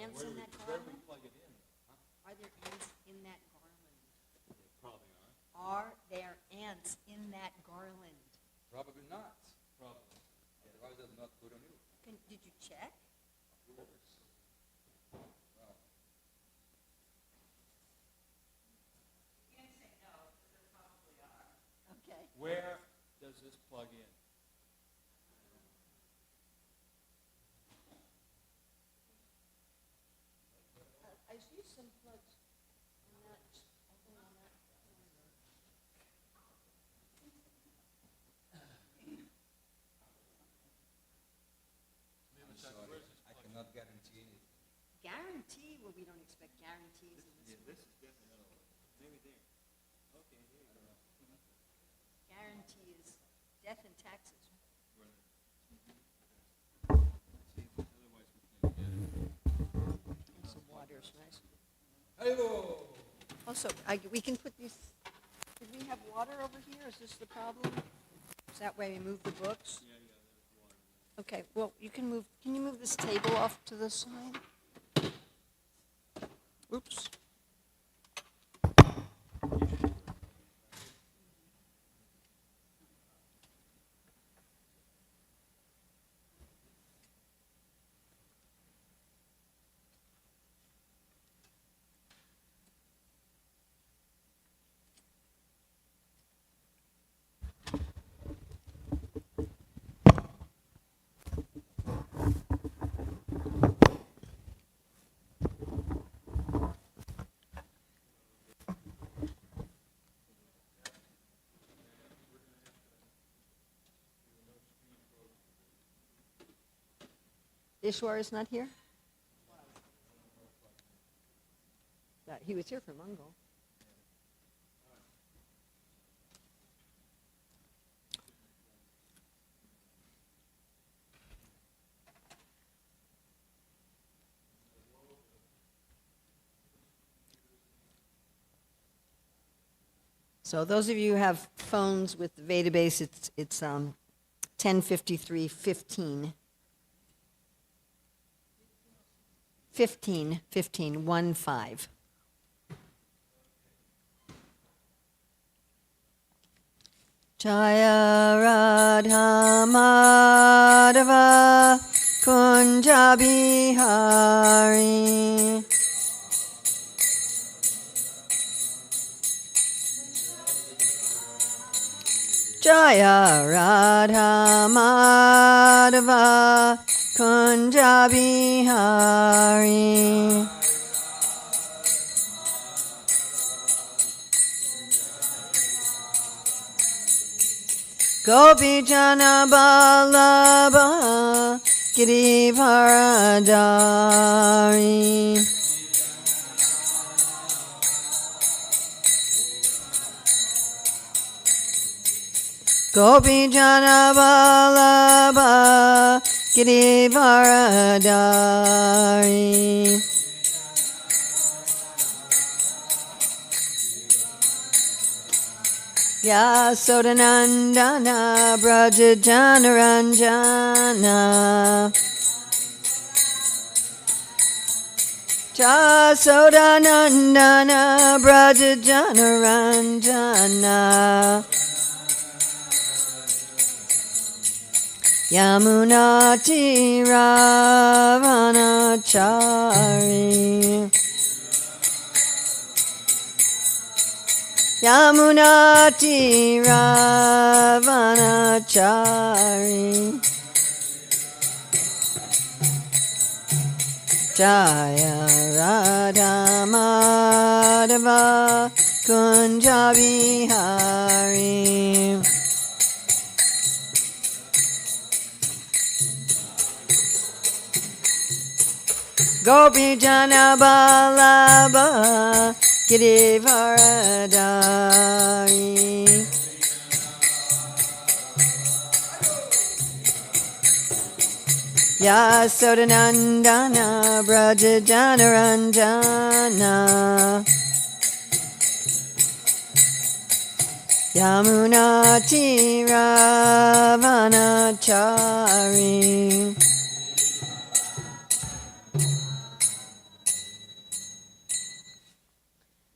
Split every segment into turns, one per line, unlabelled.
ants in that
Where do
garland?
we plug it in?
Are there ants in that garland?
Probably not.
Are there ants in that garland?
Probably not.
Probably.
Otherwise, that's not good on you.
Did you check?
Of course. Well,
Okay.
Where does this plug in?
I see some plugs on that, I think on that.
I'm sorry. I cannot guarantee anything.
Guarantee? Well, we don't expect guarantees in this.
This is definitely, maybe there. Okay, there you go.
Guarantee is death and taxes.
See, otherwise we can't get it.
And some water is nice.
Hello!
Also, we can put these, did we have water over here? Is this the problem? Is that way we move the books?
Yeah, there's water.
Okay, well, can you move this table off to the side? Oops. Ishwar is not here? He was here for Mungo. So those of you who have phones with the database, it's 1053-15. 15, 5. Jaya Radha Madhava Kunja Bihari Jaya Radha Madhava Kunja Bihari Gopi Jana Ballabha Girivaradari Gopi Jana Vallabha Girivaradari Yasodanandana Braja Janaranjana Jasodanandana Braja Janaranjana Yamunati Ravanachari Yamunati Ravanachari Jaya Radha Madhava Kunja Bihari Gopi Jana Ballabha Girivaradari Yasodanandana Braja Janaranjana Yamunati Ravanachari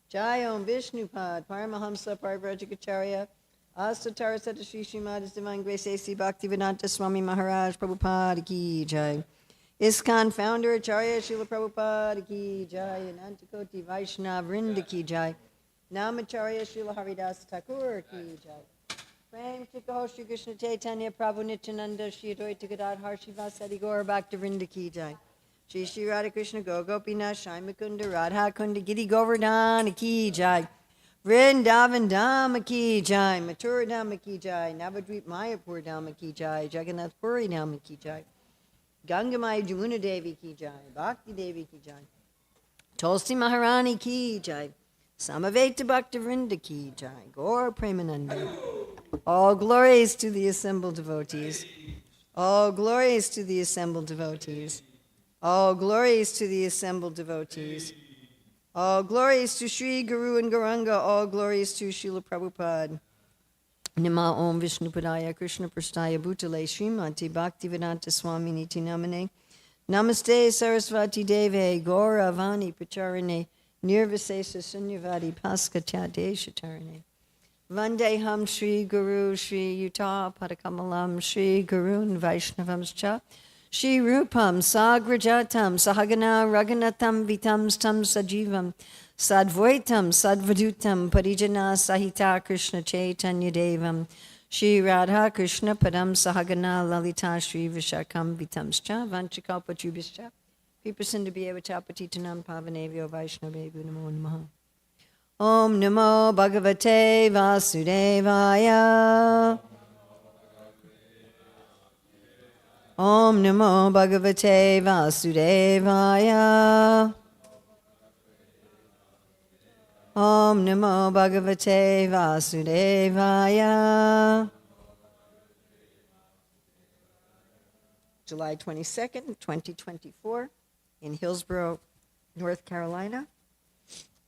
Jai Om Vishnupad, Paramahamsa Parivrajikacharya, Asatara Satashi Srimad His Divine Grace A.C. Bhaktivedanta Swami Maharaj Prabhupada Ki Jai. ISKCON founder Acharya Srila Prabhupada Ki Jai. Anantakoti Vaishnava Vrinda Ki Jai. Namacharya Srila Haridas Thakur Ki Jai. Prem Chikaho Shri Krishna Chaitanya Prabhu Nityananda Shri Advaita Gadadhar Shivasadi Gaur Bhakta Vrinda Ki Jai. Shri Shri Radha Krishna Go Gopinath Shai Mukunda Radha Kunda Giri Govardhana Ki Jai. Vrindavan Dhama Ki Jai. Mathura Dhama Ki Jai. Navadvip Mayapur Dhama Ki Jai. Jagannath Puri Dhama Ki Jai. Gangamai Jamuna Devi Ki Jai. Bhakti Devi Ki Jai. Tulsi Maharani Ki Jai. Samaveta Bhakta Vrinda Ki Jai. Gaur Premananda. All glories to the assembled devotees. All glories to the assembled devotees. All glories to the assembled devotees. All glories to Sri Guru and Gauranga. All glories to Srila Prabhupada. Nima Om Vishnupadaya Krishna Prastaya Bhutale Srimati Bhaktivedanta Swami Niti Namane. Namaste Sarasvati Deve Gaura Vani Pacharane Nirvasesa Sunyavadi Paskatya Deshatarane. Vandeham Shri Guru Shri Yuta Padakamalam Shri Gurun Vaishnavamscha Shri Rupam Sagrajatam Sahagana Raghunatam Vitam Stam Sajivam Sadvaitam Sadvadutam Parijana Sahita Krishna Chaitanya Devam Shri Radha Krishna Padam Sahagana Lalita Shri Vishakam Vitamscha Vanchikalpachubhischa Pipasindabiavachapatitanam Pavanavyo Vaishnavevu Namo Namaha. Om Namo Bhagavate Vasudevaya. Om Namo Bhagavate Vasudevaya. Om Namo Bhagavate Vasudevaya. July 22nd, 2024, in Hillsborough, North Carolina,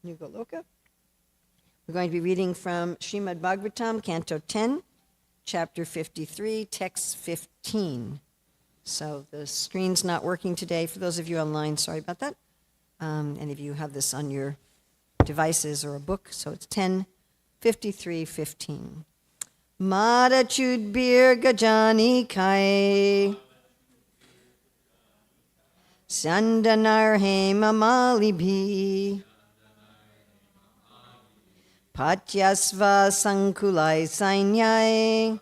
New Goloka. We're going to be reading from Srimad Bhagavatam, Canto 10, Chapter 53, Text 15. So the screen's not working today. For those of you online, sorry about that. Any of you have this on your devices or a book, so it's 10:53:15. Madachudbir Gajani Kai Sandanar Hemamalibi Patyasva Sankulai Sainyai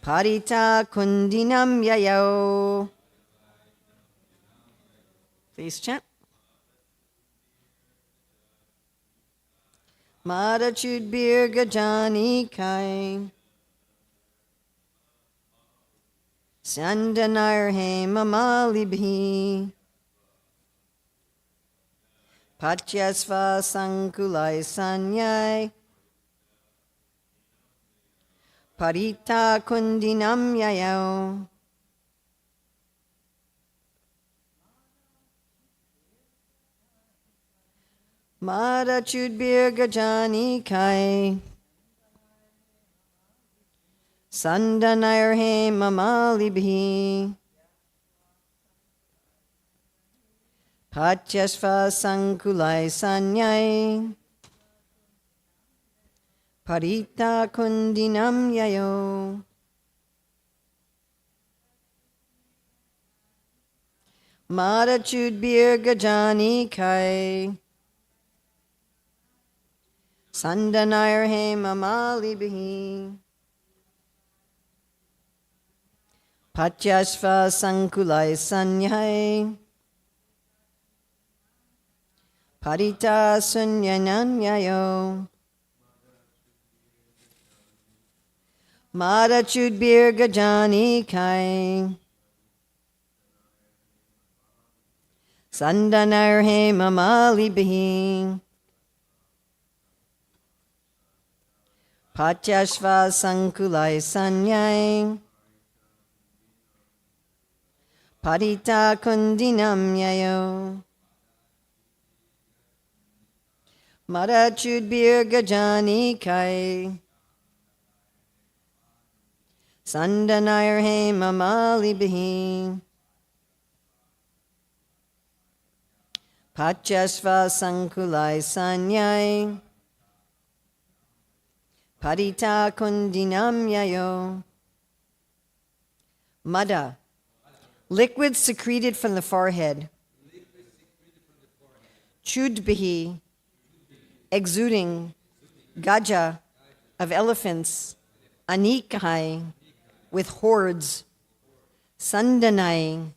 Parita Kundinam Yayo. Please chant. Madachudbir Gajani Kai Sandanar Hemamalibi Patyasva Sankulai Sanyai Parita Kundinam Yayo. Madachudbir Gajani Kai Sandanayar Hemamalibi Patyasva Sankulai Sanyai Parita Kundinam Yayo. Madachudbir Gajani Kai Sandanayar Hemamalibi Patyasva Sankulai Sanyai Parita Sunyanan Yayo. Madachudbir Gajani Kai Sandanar Hemamalibi Patyashva Sankulai Sanyai Parita Kundinam Yayo. Madachudbir Gajani Kai Sandanayar Hemamalibi Pachashva sankulai sanyai. Parita kundinam yayo. Mada, liquid secreted from the forehead. Chudbihi, exuding. Gaja, of elephants. Anikai, with hordes. Sandanai,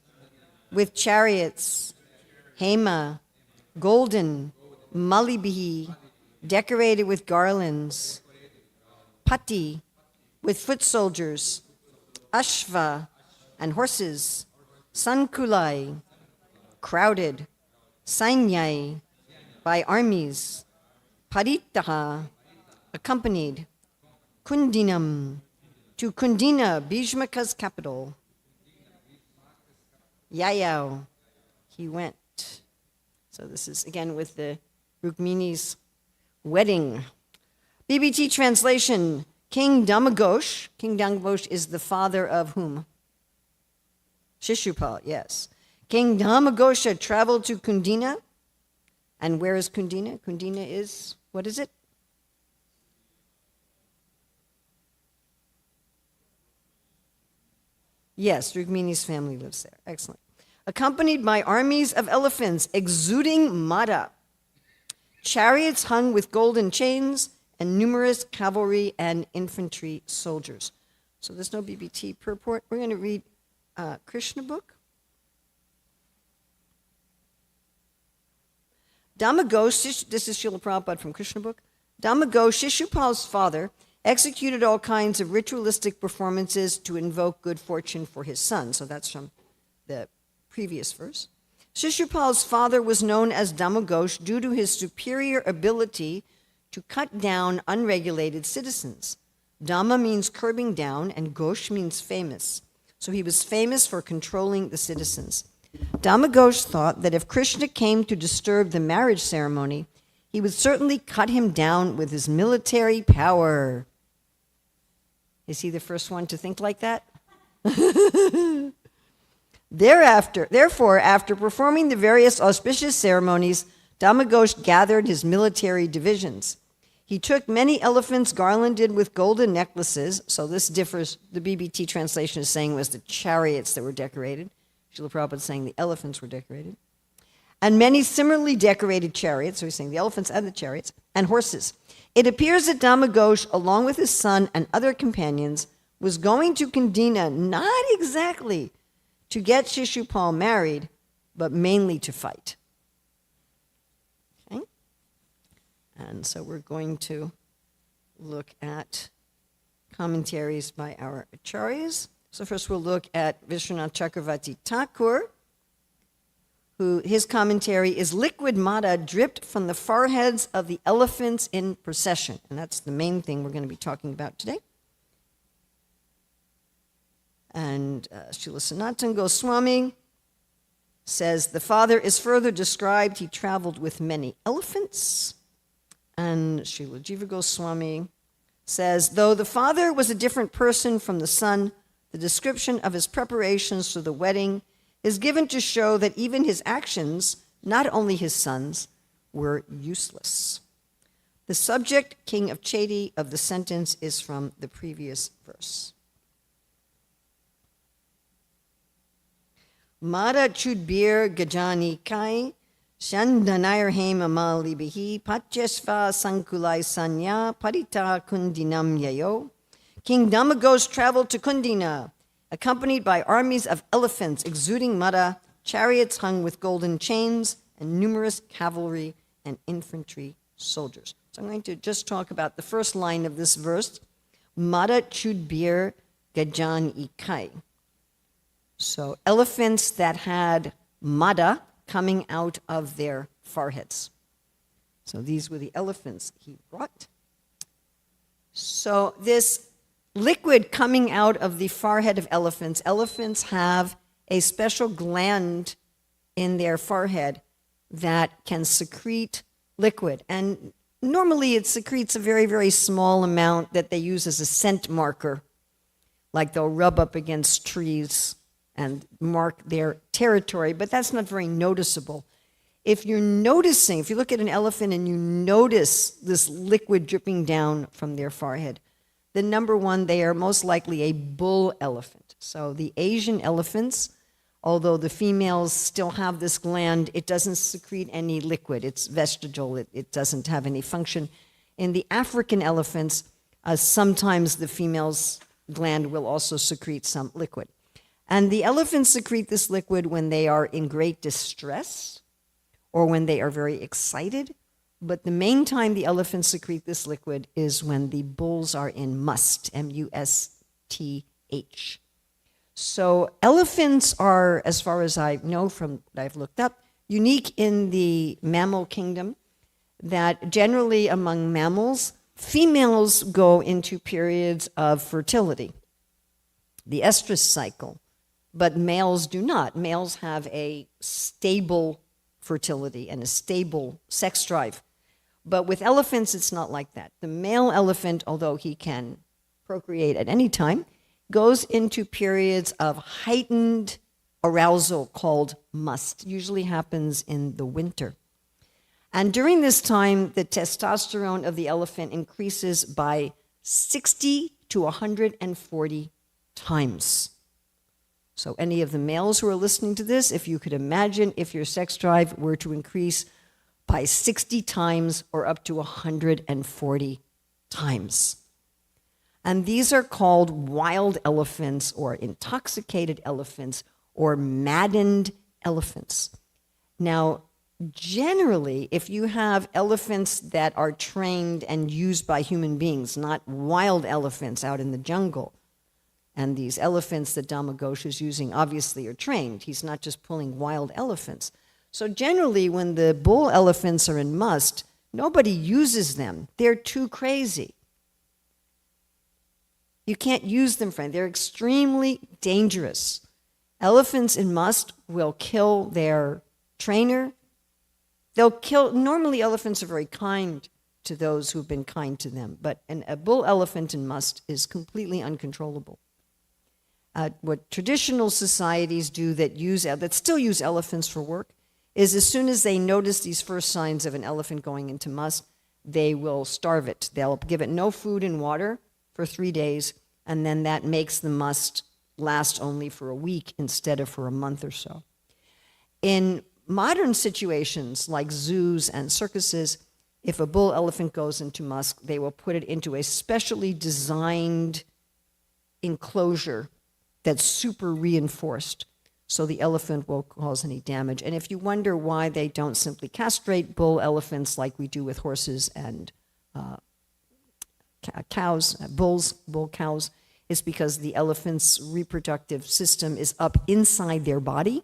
with chariots. Hema, golden. Malibihi, decorated with garlands. Pati, with foot soldiers. Ashva, and horses. Sankulai, crowded. Sainyai, by armies. Paritaha, accompanied. Kundinam, to Kundina, Bhishmaka's capital. Yayao, he went. So this is again with the Rukmini's wedding. BBT translation, King Damagosh. King Damagosh is the father of whom? Shishupal, yes. King Damagosha traveled to Kundina. And where is Kundina? Kundina is, what is it? Yes, Rukmini's family lives there. Excellent. Accompanied by armies of elephants, exuding mada, chariots hung with golden chains, and numerous cavalry and infantry soldiers. So there's no BBT purport. We're going to read Krishna book. Damagosh, this is Srila Prabhupada from Krishna book. Damagosh, Shishupal's father, executed all kinds of ritualistic performances to invoke good fortune for his son. So that's from the previous verse. Shishupal's father was known as Damagosh due to his superior ability to cut down unregulated citizens. Dhamma means curbing down, and Ghosh means famous. So he was famous for controlling the citizens. Damagosh thought that if Krishna came to disturb the marriage ceremony, he would certainly cut him down with his military power. Is he the first one to think like that? Therefore, after performing the various auspicious ceremonies, Damagosh gathered his military divisions. He took many elephants garlanded with golden necklaces. So this differs. The BBT translation is saying it was the chariots that were decorated. Srila Prabhupada is saying the elephants were decorated. And many similarly decorated chariots, so he's saying the elephants and the chariots, and horses. It appears that Damagosh, along with his son and other companions, was going to Kundina not exactly to get Shishupal married, but mainly to fight. Okay? And so we're going to look at commentaries by our acharyas. So first we'll look at Vishwanath Chakravarti Thakur, who his commentary is liquid mada dripped from the foreheads of the elephants in procession. And that's the main thing we're going to be talking about today. And Srila Sanatana Goswami says, the father is further described, he traveled with many elephants. And Srila Jiva Goswami says, though the father was a different person from the son, the description of his preparations for the wedding is given to show that even his actions, not only his son's, were useless. The subject, king of Chedi, of the sentence is from the previous verse. Mada chudbir gajani kai, shandanair hema malibihi, pachesva sankulai sanya, parita kundinam yayo. King Damagosh traveled to Kundina, accompanied by armies of elephants exuding mada, chariots hung with golden chains, and numerous cavalry and infantry soldiers. So I'm going to just talk about the first line of this verse, Mada chudbir gajan ikai. So elephants that had mada coming out of their foreheads. So these were the elephants he brought. So this liquid coming out of the forehead of elephants. Elephants have a special gland in their forehead that can secrete liquid. And normally it secretes a very, very small amount that they use as a scent marker. Like they'll rub up against trees and mark their territory, but that's not very noticeable. if you're noticing, if you look at an elephant and you notice this liquid dripping down from their forehead, then number one, they are most likely a bull elephant. So the Asian elephants, although the females still have this gland, it doesn't secrete any liquid. It's vestigial. It doesn't have any function. In the African elephants, sometimes the female's gland will also secrete some liquid. And the elephants secrete this liquid when they are in great distress or when they are very excited. But the main time the elephants secrete this liquid is when the bulls are in must, M-U-S-T-H. So elephants are, as far as I know from what I've looked up, unique in the mammal kingdom, that generally among mammals, females go into periods of fertility, the estrus cycle, but males do not. Males have a stable fertility and a stable sex drive. But with elephants, it's not like that. The male elephant, although he can procreate at any time, goes into periods of heightened arousal called must. Usually happens in the winter. And during this time, the testosterone of the elephant increases by 60 to 140 times. So any of the males who are listening to this, if you could imagine if your sex drive were to increase by 60 times or up to 140 times. And these are called wild elephants or intoxicated elephants or maddened elephants. Now, generally, if you have elephants that are trained and used by human beings, not wild elephants out in the jungle, and these elephants that Dhamma is using obviously are trained. He's not just pulling wild elephants. So generally, when the bull elephants are in must, nobody uses them. They're too crazy. You can't use them, friend. They're extremely dangerous. Elephants in must will kill their trainer. They'll kill, normally elephants are very kind to those who've been kind to them, but a bull elephant in must is completely uncontrollable. What traditional societies do that still use elephants for work is as soon as they notice these first signs of an elephant going into must, they will starve it. They'll give it no food and water for 3 days, and then that makes the must last only for a week instead of for a month or so. In modern situations like zoos and circuses, if a bull elephant goes into must, they will put it into a specially designed enclosure that's super reinforced, so the elephant won't cause any damage. And if you wonder why they don't simply castrate bull elephants like we do with horses and cows, bull cows, it's because the elephant's reproductive system is up inside their body,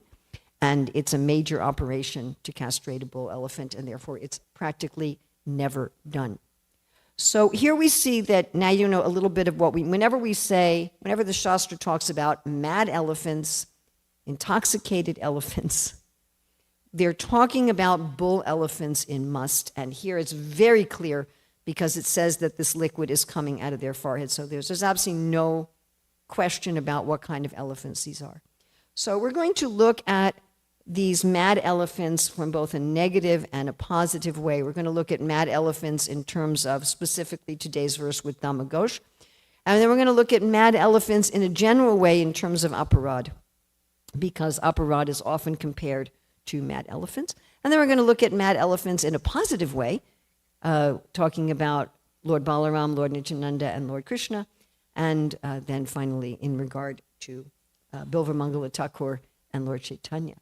and it's a major operation to castrate a bull elephant, and therefore it's practically never done. So here we see that now you know a little bit of what whenever the Shastra talks about mad elephants, intoxicated elephants, they're talking about bull elephants in must, and here it's very clear because it says that this liquid is coming out of their forehead. So there's absolutely no question about what kind of elephants these are. So we're going to look at these mad elephants from both a negative and a positive way. We're going to look at mad elephants in terms of specifically today's verse with Dhamma. And then we're going to look at mad elephants in a general way in terms of aparad, because aparad is often compared to mad elephants. And then we're going to look at mad elephants in a positive way, talking about Lord Balaram, Lord Nityananda, and Lord Krishna, and then finally in regard to Bilva Thakur and Lord Chaitanya.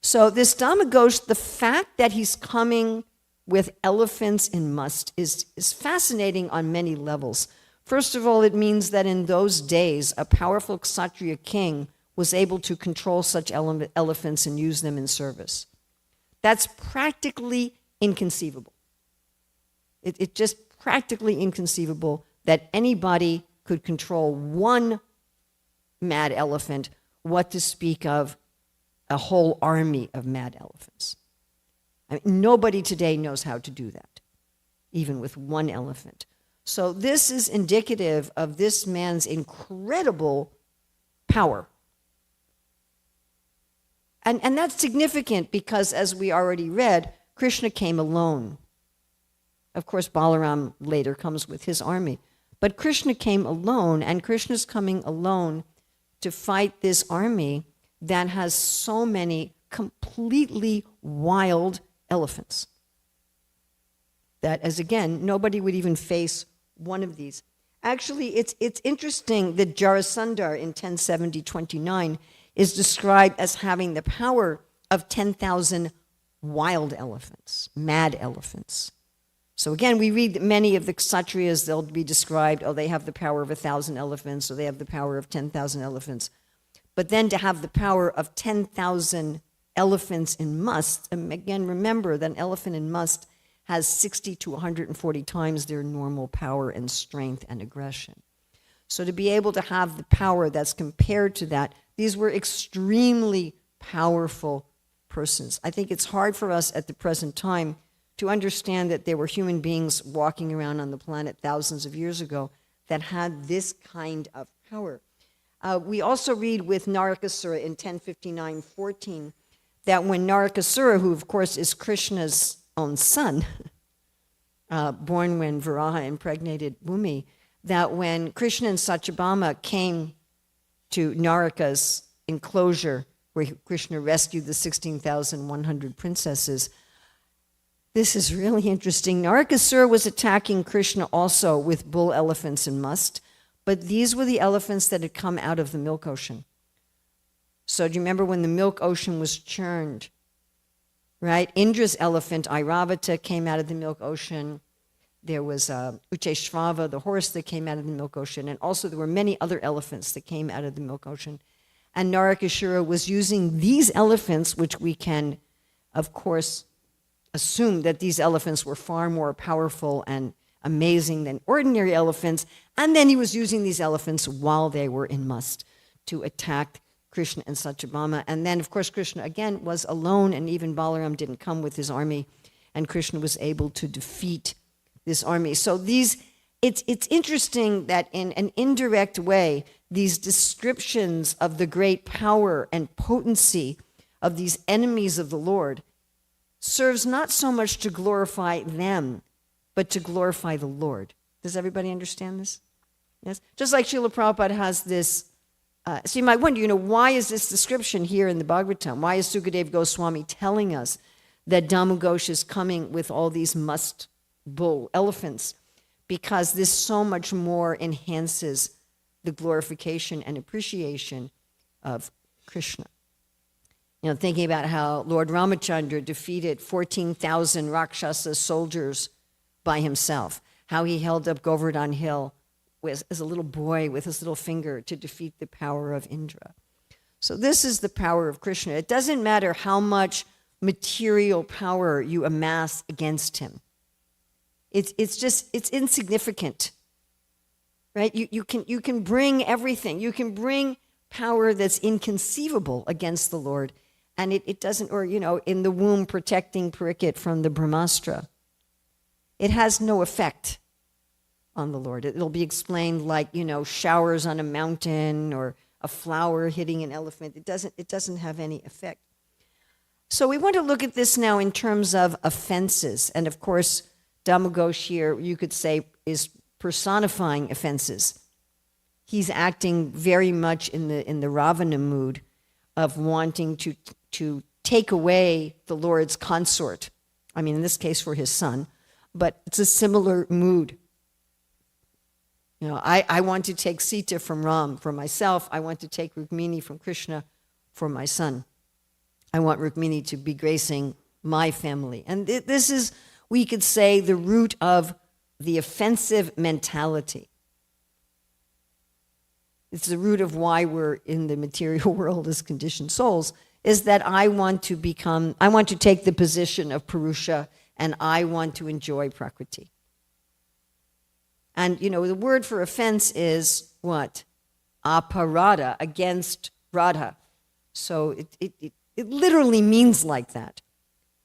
So this Dhamma, the fact that he's coming with elephants in must is fascinating on many levels. First of all, it means that in those days, a powerful Kshatriya king was able to control such elephants and use them in service. That's practically inconceivable. It's just practically inconceivable that anybody could control one mad elephant, what to speak of a whole army of mad elephants. I mean, nobody today knows how to do that, even with one elephant. So this is indicative of this man's incredible power. And that's significant because, as we already read, Krishna came alone. Of course, Balaram later comes with his army. But Krishna came alone, and Krishna's coming alone to fight this army that has so many completely wild elephants. That, as again, nobody would even face one of these. Actually, it's interesting that Jarasandhar in 1070-29 is described as having the power of 10,000 wild elephants, mad elephants. So again, we read that many of the Kshatriyas, they'll be described, they have the power of 1,000 elephants, or they have the power of 10,000 elephants. But then to have the power of 10,000 elephants in must, and again, remember that an elephant in must has 60 to 140 times their normal power and strength and aggression. So to be able to have the power that's compared to that, these were extremely powerful persons. I think it's hard for us at the present time to understand that there were human beings walking around on the planet thousands of years ago that had this kind of power. We also read with Narakasura in 1059-14 that when Narakasura, who of course is Krishna's own son, born when Varaha impregnated Bhumi, that when Krishna and Satyabhama came to Naraka's enclosure, where Krishna rescued the 16,100 princesses, this is really interesting. Narakasura was attacking Krishna also with bull elephants and must, but these were the elephants that had come out of the milk ocean. So do you remember when the milk ocean was churned? Right? Indra's elephant, Airavata, came out of the milk ocean. There was Ucheshvava, the horse that came out of the milk ocean. And also there were many other elephants that came out of the milk ocean. And Narakasura was using these elephants, which we can, of course, assume that these elephants were far more powerful and amazing than ordinary elephants. And then he was using these elephants while they were in must to attack Krishna and Satyabhama. And then, of course, Krishna, again, was alone, and even Balaram didn't come with his army, and Krishna was able to defeat this army. So it's interesting that in an indirect way, these descriptions of the great power and potency of these enemies of the Lord serves not so much to glorify them, but to glorify the Lord. Does everybody understand this? Yes? Just like Srila Prabhupada has this. So you might wonder, why is this description here in the Bhagavatam? Why is Sukadeva Goswami telling us that Damu Ghosh is coming with all these must bull elephants? Because this so much more enhances the glorification and appreciation of Krishna. Thinking about how Lord Ramachandra defeated 14,000 Rakshasa soldiers by himself, how he held up Govardhan Hill as a little boy with his little finger to defeat the power of Indra. So this is the power of Krishna. It doesn't matter how much material power you amass against him. It's insignificant, right? You can bring everything. You can bring power that's inconceivable against the Lord, and it doesn't, or in the womb protecting Parikshit from the Brahmastra. It has no effect on the Lord. It'll be explained like, showers on a mountain or a flower hitting an elephant. It doesn't have any effect. So we want to look at this now in terms of offenses. And of course, Damu Ghosh here, you could say, is personifying offenses. He's acting very much in the Ravana mood of wanting to take away the Lord's consort. I mean, in this case for his son, but it's a similar mood. I want to take Sita from Ram for myself. I want to take Rukmini from Krishna for my son. I want Rukmini to be gracing my family. And this is, we could say, the root of the offensive mentality. It's the root of why we're in the material world as conditioned souls, is that I want to take the position of Purusha, and I want to enjoy Prakriti. And, the word for offense is what? Aparada, against Radha. So it literally means like that.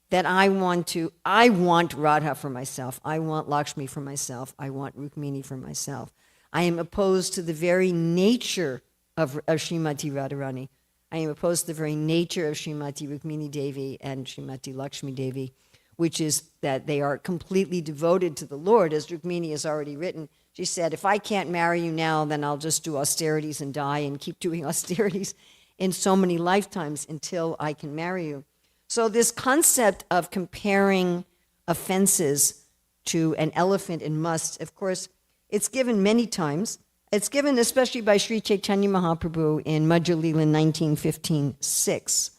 That I want Radha for myself. I want Lakshmi for myself. I want Rukmini for myself. I am opposed to the very nature of Srimati Radharani. I am opposed to the very nature of Srimati Rukmini Devi and Srimati Lakshmi Devi, which is that they are completely devoted to the Lord. As Rukmini has already written, she said, if I can't marry you now, then I'll just do austerities and die and keep doing austerities in so many lifetimes until I can marry you. So this concept of comparing offenses to an elephant in must, of course, it's given many times. It's given especially by Sri Chaitanya Mahaprabhu in Madhya Lila 1915-6.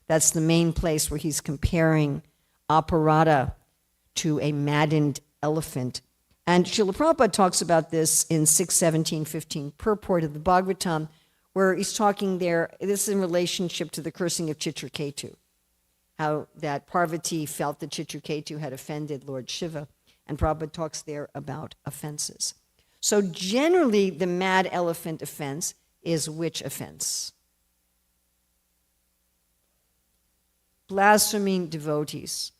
That's the main place where he's comparing aparada to a maddened elephant. And Srila Prabhupada talks about this in 6.17.15 purport of the Bhagavatam, where he's talking there, this is in relationship to the cursing of Chitraketu, how that Parvati felt that Chitraketu had offended Lord Shiva, and Prabhupada talks there about offenses. So generally, the mad elephant offense is which offense? Blaspheming devotees.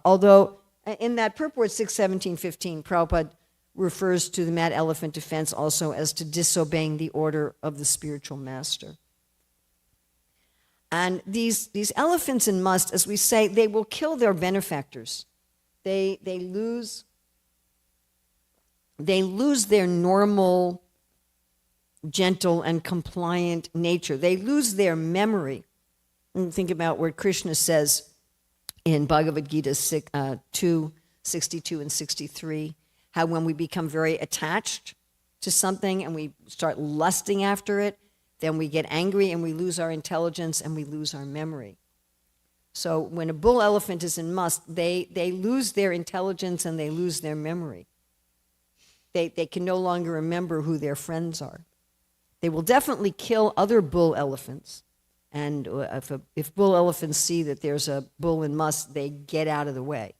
Although in that purport 6.17.15, Prabhupada refers to the mad elephant offense also as to disobeying the order of the spiritual master. And these elephants in must, as we say, they will kill their benefactors. They lose their normal, gentle, and compliant nature. They lose their memory. And think about what Krishna says in Bhagavad Gita 2:62 and 63, how when we become very attached to something and we start lusting after it, then we get angry and we lose our intelligence and we lose our memory. So when a bull elephant is in must, they lose their intelligence and they lose their memory. They can no longer remember who their friends are. They will definitely kill other bull elephants. And if bull elephants see that there's a bull in must, they get out of the way.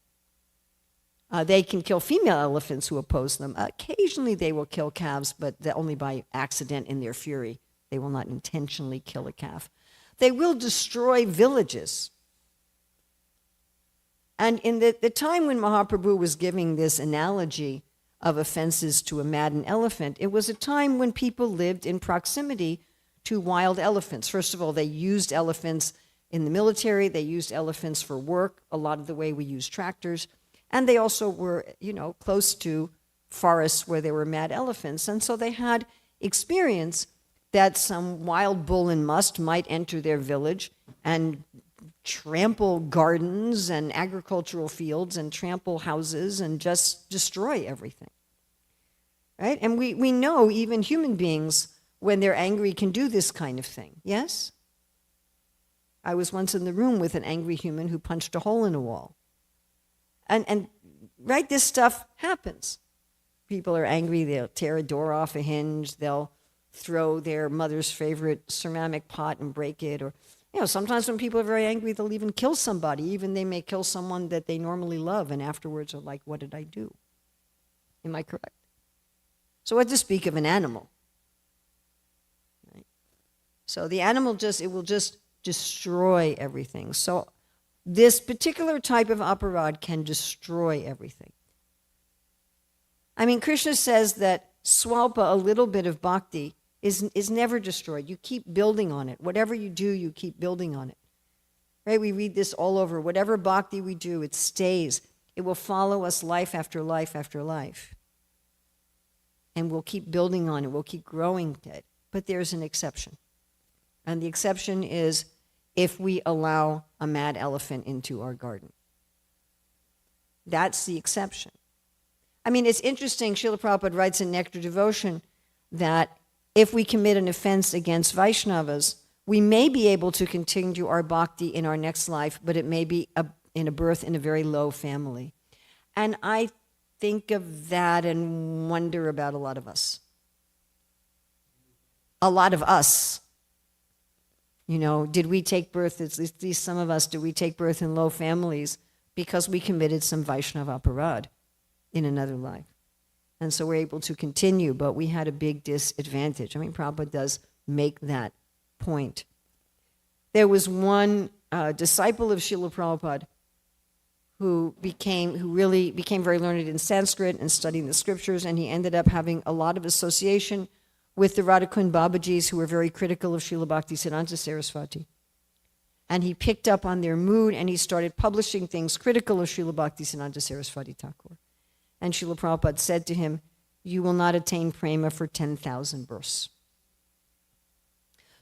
They can kill female elephants who oppose them. Occasionally they will kill calves, but only by accident in their fury. They will not intentionally kill a calf. They will destroy villages. And in the time when Mahaprabhu was giving this analogy of offenses to a maddened elephant, it was a time when people lived in proximity to wild elephants. First of all, they used elephants in the military. They used elephants for work, a lot of the way we use tractors. And they also were, close to forests where there were mad elephants. And so they had experience that some wild bull in must might enter their village and trample gardens and agricultural fields and trample houses and just destroy everything. Right? And we know even human beings, when they're angry, can do this kind of thing. Yes? I was once in the room with an angry human who punched a hole in a wall. And right, this stuff happens. People are angry, they'll tear a door off a hinge, they'll throw their mother's favorite ceramic pot and break it, or sometimes when people are very angry, they'll even kill somebody. Even they may kill someone that they normally love, and afterwards are like, what did I do? Am I correct? So what to speak of an animal? Right? So the animal will just destroy everything. So this particular type of aparad can destroy everything. I mean, Krishna says that swalpa, a little bit of bhakti, is never destroyed. You keep building on it. Whatever you do, you keep building on it. Right? We read this all over. Whatever bhakti we do, it stays. It will follow us life after life after life. And we'll keep building on it. We'll keep growing it. But there's an exception. And the exception is if we allow a mad elephant into our garden. That's the exception. I mean, it's interesting, Srila Prabhupada writes in Nectar Devotion that if we commit an offense against Vaishnavas, we may be able to continue our bhakti in our next life, but it may be in a birth in a very low family. And I think of that and wonder about a lot of us. A lot of us. Did we take birth, at least some of us, did we take birth in low families because we committed some Vaishnava aparad in another life? And so we're able to continue, but we had a big disadvantage. I mean, Prabhupada does make that point. There was one disciple of Srila Prabhupada who really became very learned in Sanskrit and studying the scriptures, and he ended up having a lot of association with the Radhakund Babajis, who were very critical of Srila Bhaktisiddhanta Saraswati. And he picked up on their mood, and he started publishing things critical of Srila Bhaktisiddhanta Saraswati Thakur. And Srila Prabhupada said to him, "You will not attain prema for 10,000 births."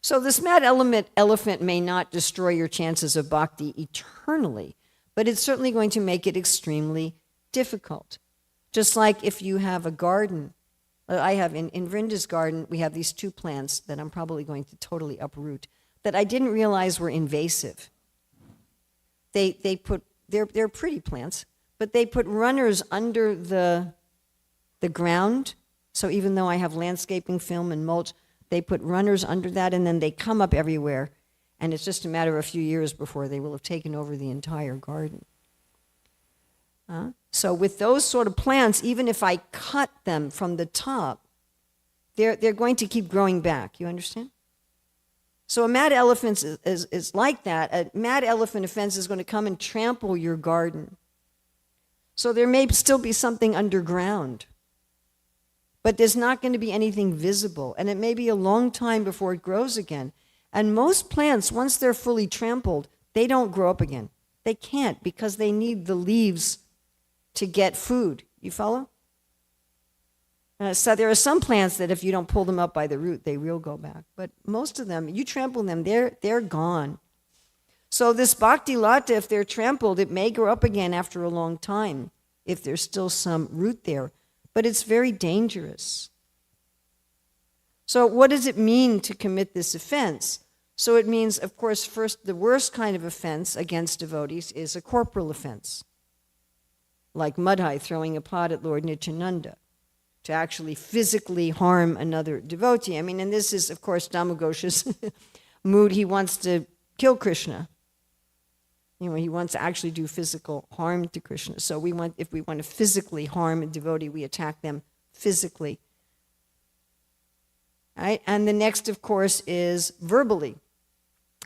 So this mad elephant may not destroy your chances of bhakti eternally, but it's certainly going to make it extremely difficult. Just like if you have a garden. I have in Vrinda's garden, we have these 2 plants that I'm probably going to totally uproot that I didn't realize were invasive. They're pretty plants, but they put runners under the ground. So even though I have landscaping film and mulch, they put runners under that, and then they come up everywhere. And it's just a matter of a few years before they will have taken over the entire garden. So with those sort of plants, even if I cut them from the top, they're going to keep growing back. You understand? So a mad elephant is like that. A mad elephant offense is going to come and trample your garden. So there may still be something underground, but there's not going to be anything visible. And it may be a long time before it grows again. And most plants, once they're fully trampled, they don't grow up again. They can't, because they need the leaves to get food. You follow? So there are some plants that if you don't pull them up by the root, they will go back. But most of them, you trample them, they're gone. So this bhakti lata, if they're trampled, it may grow up again after a long time, if there's still some root there. But it's very dangerous. So what does it mean to commit this offense? So it means, of course, first, the worst kind of offense against devotees is a corporal offense, like Madhai throwing a pot at Lord Nityananda, to actually physically harm another devotee. I mean, and this is, of course, Damogosha's mood. He wants to kill Krishna. He wants to actually do physical harm to Krishna. So if we want to physically harm a devotee, we attack them physically. Right? And the next, of course, is verbally.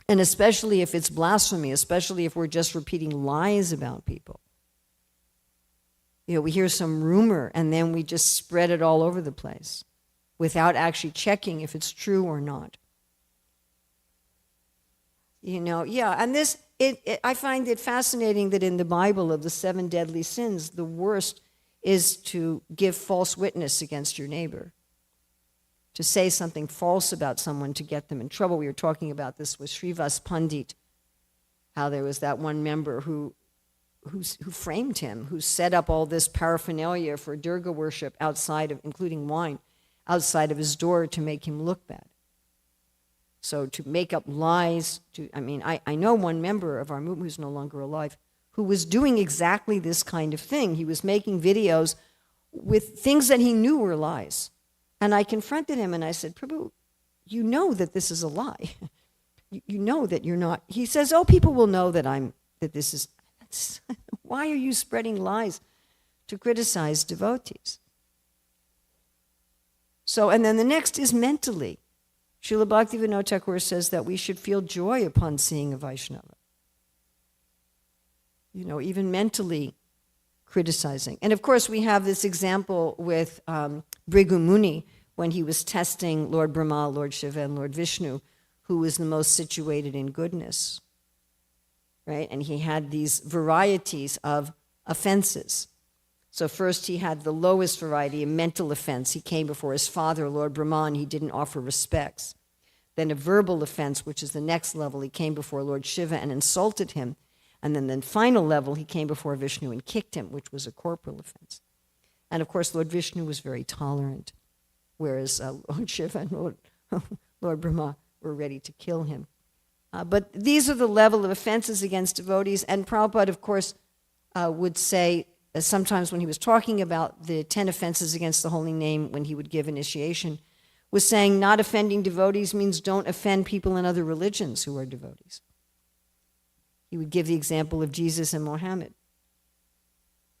And especially if it's blasphemy, especially if we're just repeating lies about people. We hear some rumor and then we just spread it all over the place without actually checking if it's true or not. And this, I find it fascinating that in the Bible, of the 7 deadly sins, the worst is to give false witness against your neighbor, to say something false about someone to get them in trouble. We were talking about this with Srivas Pandit, how there was that one member who framed him, who set up all this paraphernalia for Durga worship outside of, including wine, outside of his door to make him look bad. So to make up lies, I know one member of our movement who's no longer alive, who was doing exactly this kind of thing. He was making videos with things that he knew were lies. And I confronted him and I said, "Prabhu, you know that this is a lie. You know that you're not." He says, "Oh, people will know that this is..." Why are you spreading lies to criticize devotees? So, and then the next is mentally. Srila Bhaktivinoda Thakur says that we should feel joy upon seeing a Vaishnava. Even mentally criticizing. And of course, we have this example with Bhrigu Muni, when he was testing Lord Brahma, Lord Shiva, and Lord Vishnu, who was the most situated in goodness. Right? And he had these varieties of offenses. So first he had the lowest variety, a mental offense. He came before his father, Lord Brahma, and he didn't offer respects. Then a verbal offense, which is the next level. He came before Lord Shiva and insulted him. And then the final level, he came before Vishnu and kicked him, which was a corporal offense. And of course, Lord Vishnu was very tolerant, whereas Lord Shiva and Lord Brahma were ready to kill him. But these are the level of offenses against devotees. And Prabhupada, of course, would say, sometimes when he was talking about the 10 offenses against the holy name, when he would give initiation, was saying not offending devotees means don't offend people in other religions who are devotees. He would give the example of Jesus and Muhammad,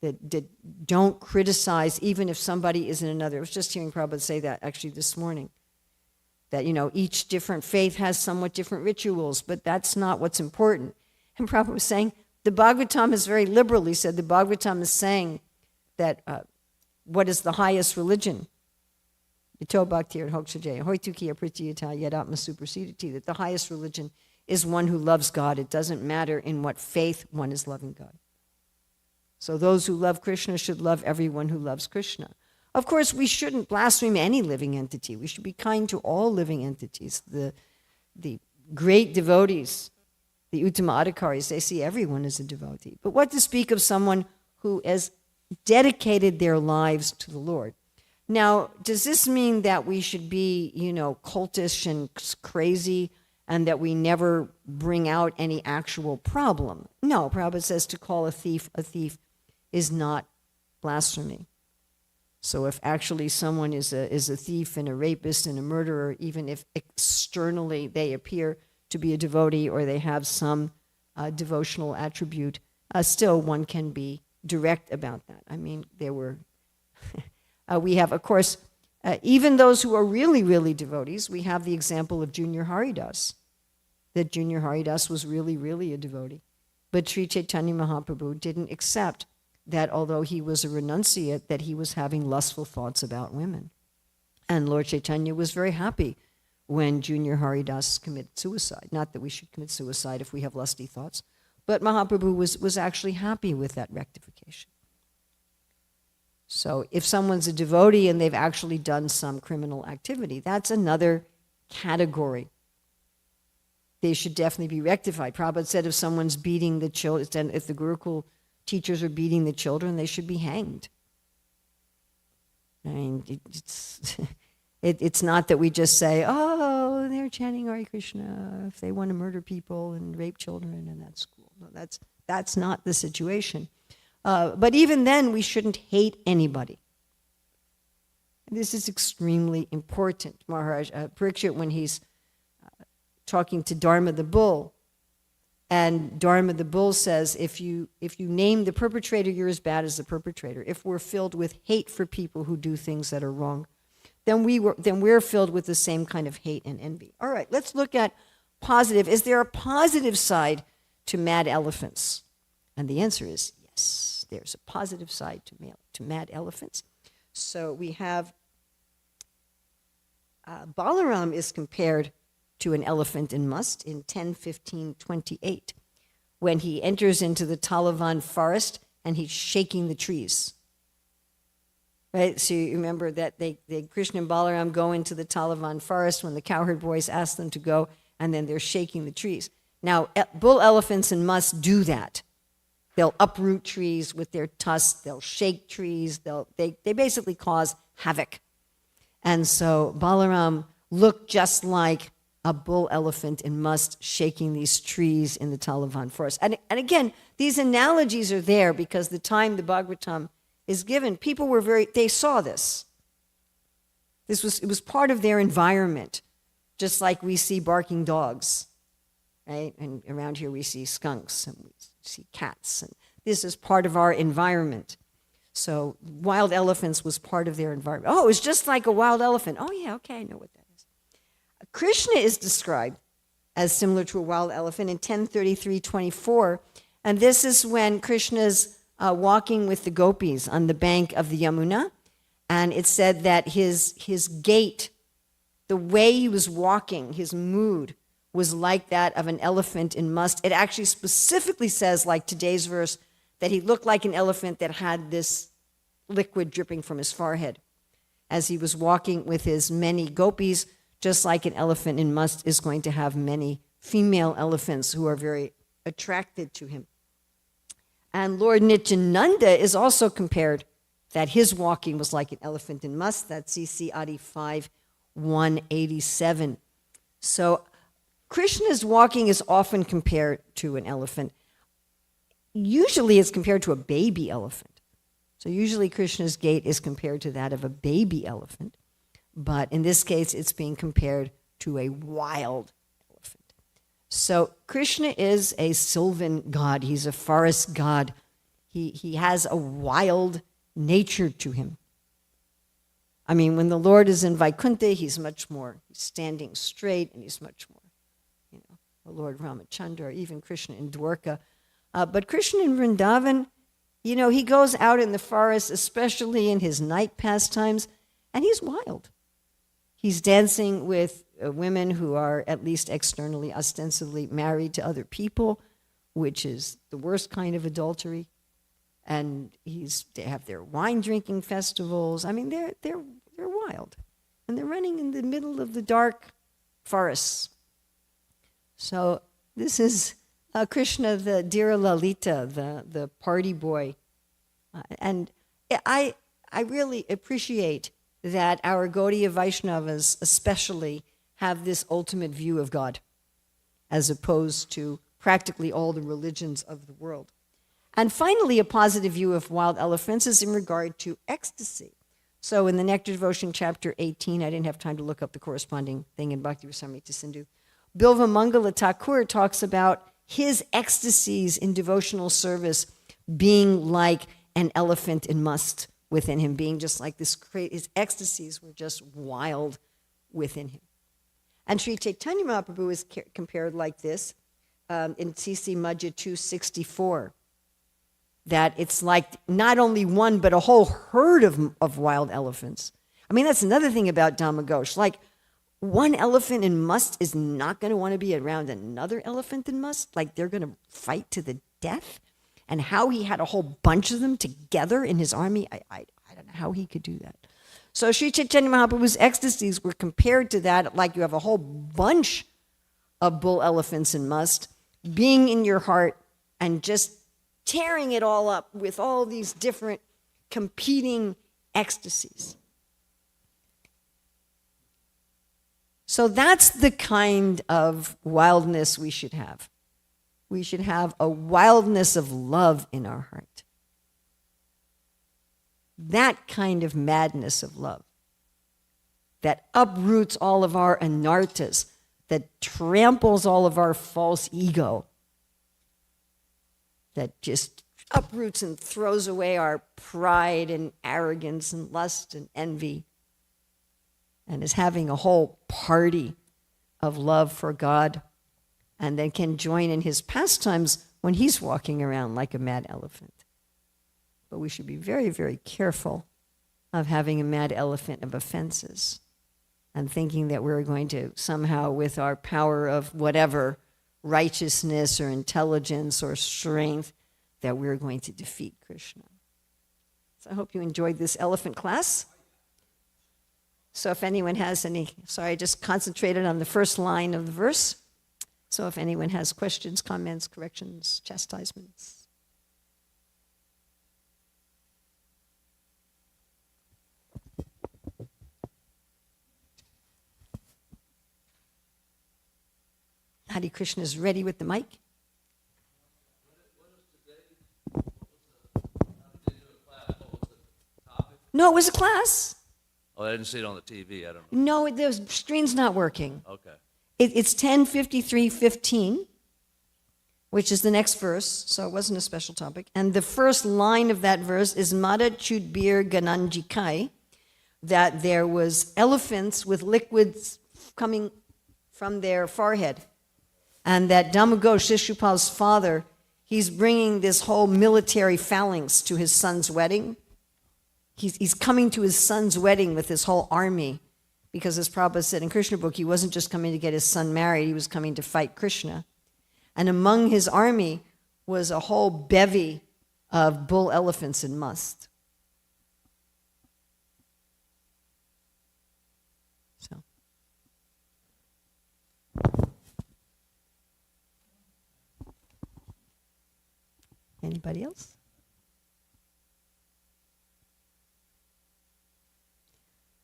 that don't criticize even if somebody is in another. I was just hearing Prabhupada say that actually this morning. That, each different faith has somewhat different rituals, but that's not what's important. And Prabhupada was saying, the Bhagavatam is very liberal. He said the Bhagavatam is saying that what is the highest religion? Ito bhaktir hokshaje, hoituki apritiyata yadatma supersediti, that the highest religion is one who loves God. It doesn't matter in what faith one is loving God. So those who love Krishna should love everyone who loves Krishna. Of course, we shouldn't blaspheme any living entity. We should be kind to all living entities. The great devotees, the Uttama Adhikaris, they see everyone as a devotee. But what to speak of someone who has dedicated their lives to the Lord? Now, does this mean that we should be, cultish and crazy and that we never bring out any actual problem? No, Prabhupada says to call a thief is not blasphemy. So if actually someone is a thief and a rapist and a murderer, even if externally they appear to be a devotee or they have some devotional attribute, still one can be direct about that. I mean, there were, we have, of course, even those who are really, really devotees, we have the example of Junior Haridas, that Junior Haridas was really, really a devotee. But Sri Chaitanya Mahaprabhu didn't accept that although he was a renunciate, that he was having lustful thoughts about women. And Lord Chaitanya was very happy when Junior Haridas committed suicide. Not that we should commit suicide if we have lusty thoughts, but Mahaprabhu was actually happy with that rectification. So if someone's a devotee and they've actually done some criminal activity, that's another category. They should definitely be rectified. Prabhupada said if someone's beating the children, if the Gurukul teachers are beating the children, they should be hanged. I mean, it's not that we just say, oh, they're chanting Hare Krishna if they want to murder people and rape children, and that's cool. No, that's not the situation. But even then, we shouldn't hate anybody. This is extremely important. Maharaj Parikshit, when he's talking to Dharma the bull, and Dharma the bull says, if you name the perpetrator, you're as bad as the perpetrator. If we're filled with hate for people who do things that are wrong, then we're filled with the same kind of hate and envy. All right, let's look at positive. Is there a positive side to mad elephants? And the answer is yes. There's a positive side to mad elephants. So we have Balaram is compared to an elephant in must in 10:15:28, when he enters into the Talavan forest and he's shaking the trees. Right? So you remember that they Krishna and Balaram go into the Talavan forest when the cowherd boys ask them to go, and then they're shaking the trees. Now, bull elephants in must do that. They'll uproot trees with their tusks. They'll shake trees. They basically cause havoc. And so Balaram looked just like a bull elephant in must shaking these trees in the Talavan forest. And again, these analogies are there because the time the Bhagavatam is given, people were they saw this. It was part of their environment, just like we see barking dogs, right? And around here we see skunks and we see cats, and this is part of our environment. So wild elephants was part of their environment. Oh, it was just like a wild elephant. Oh yeah, okay, I know what that is. Krishna is described as similar to a wild elephant in 10:33:24, and this is when Krishna's walking with the gopis on the bank of the Yamuna, and it said that his gait, the way he was walking, his mood was like that of an elephant in must. It actually specifically says, like today's verse, that he looked like an elephant that had this liquid dripping from his forehead as he was walking with his many gopis, just like an elephant in must is going to have many female elephants who are very attracted to him. And Lord Nityananda is also compared that his walking was like an elephant in must. That's CC Adi 5:187. So Krishna's walking is often compared to an elephant. Usually it's compared to a baby elephant. So usually Krishna's gait is compared to that of a baby elephant. But in this case, it's being compared to a wild elephant. So Krishna is a sylvan god. He's a forest god. He has a wild nature to him. I mean, when the Lord is in Vaikuntha, he's standing straight, and he's much more, the Lord Ramachandra, or even Krishna in Dwarka. But Krishna in Vrindavan, he goes out in the forest, especially in his night pastimes, and he's wild. He's dancing with women who are at least externally, ostensibly married to other people, which is the worst kind of adultery. And they have their wine drinking festivals. I mean, they're wild, and they're running in the middle of the dark forests. So this is Krishna, the dear Lalita, the party boy, and I really appreciate that our Gaudiya Vaishnavas especially have this ultimate view of God, as opposed to practically all the religions of the world. And finally, a positive view of wild elephants is in regard to ecstasy. So in the Nectar Devotion, chapter 18, I didn't have time to look up the corresponding thing in Bhakti Rasamrita Sindhu. Bilva Mangala Thakur talks about his ecstasies in devotional service being like an elephant in must within him, being just like this his ecstasies were just wild within him. And Sri Chaitanya Mahaprabhu is compared like this in C.C. Madhya 264. That it's like not only one, but a whole herd of wild elephants. I mean, that's another thing about Dhamma-ghosh. Like, one elephant in must is not going to want to be around another elephant in must. Like, they're going to fight to the death. And how he had a whole bunch of them together in his army, I don't know how he could do that. So Sri Chaitanya Mahaprabhu's ecstasies were compared to that, like you have a whole bunch of bull elephants in must being in your heart and just tearing it all up with all these different competing ecstasies. So that's the kind of wildness we should have. We should have a wildness of love in our heart. That kind of madness of love that uproots all of our anartas, that tramples all of our false ego, that just uproots and throws away our pride and arrogance and lust and envy, and is having a whole party of love for God, and then can join in his pastimes when he's walking around like a mad elephant. But we should be very, very careful of having a mad elephant of offenses and thinking that we're going to somehow, with our power of whatever, righteousness or intelligence or strength, that we're going to defeat Krishna. So I hope you enjoyed this elephant class. So if anyone has any, sorry, I just concentrated on the first line of the verse. So if anyone has questions, comments, corrections, chastisements. Hare Krishna is ready with the mic. No, it was a class.
Oh, I didn't see it on the TV. I don't know.
No, the screen's not working.
Okay.
It's 10:53:15, which is the next verse, so it wasn't a special topic. And the first line of that verse is Mada Chudbir Gananjikai, that there was elephants with liquids coming from their forehead. And that Dhamma-ghosh, Shishupal's father, he's bringing this whole military phalanx to his son's wedding. He's coming to his son's wedding with this whole army, because as Prabhupada said in Krishna book, he wasn't just coming to get his son married, he was coming to fight Krishna. And among his army was a whole bevy of bull elephants in must. So. Anybody else?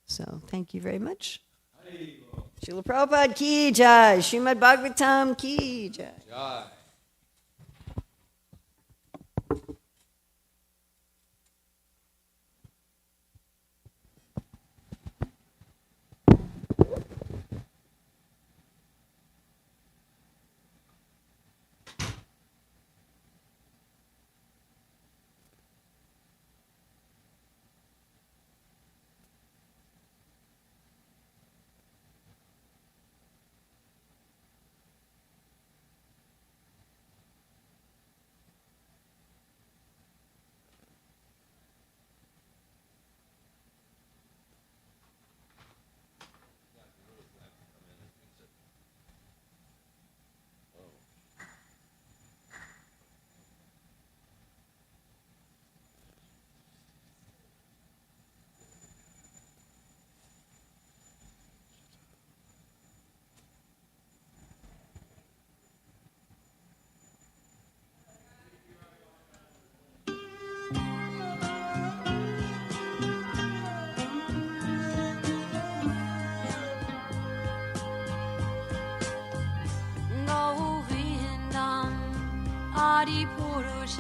So, thank you very much. Srila Prabhupada ki jai, Srimad Bhagavatam ki jai.
Jai.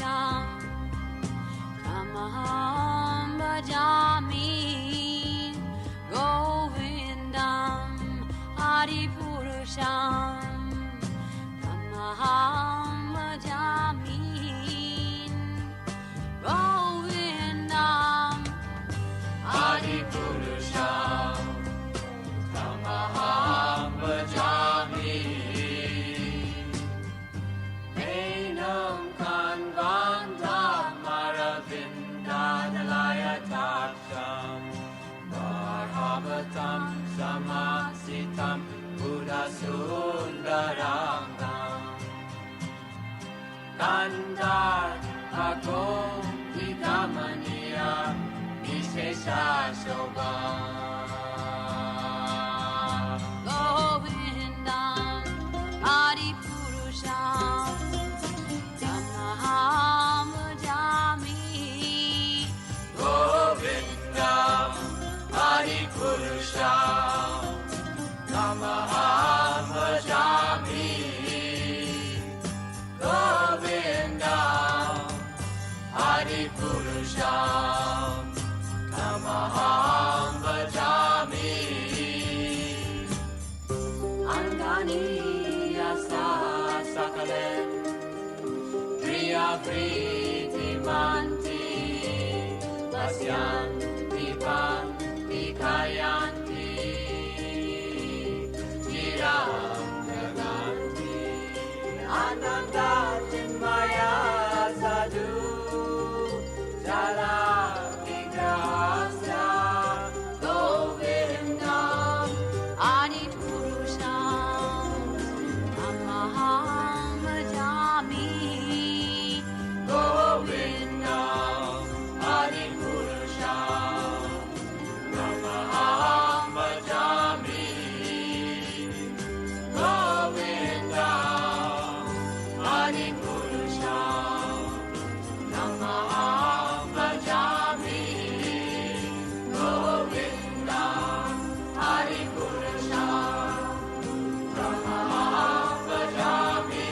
Purusham Tamaham Bhajami Govindam Hari Purusham Tamaham Bhajami Govindam Hari Purusham Tamaham Bhajami Enam Kanvandam Maravindadalaya Taksham Varhavatam Samasitam Buddha Sundarangam Kandar Agom Vikamaniya Vishesha Shobham Govindam Adi Purusham Tamaham Bhajami Govindam Adi Purusham Tamaham Bhajami Govindam Adi Purusham Tamaham Bhajami Angani Yasa Sakalen Priya Priti Manti Vasyanti Panti Kayanti Jiram Jaganti Ananda Chinmaya Sadhu Jala Vigrahasya Govindam Adi Purusham Tamaham Bhajami Govindam Adi Purusham Tamaham Bhajami Govindam Adi Purusham Tamaham Bhajami Govindam Adi Purusham Tamaham Bhajami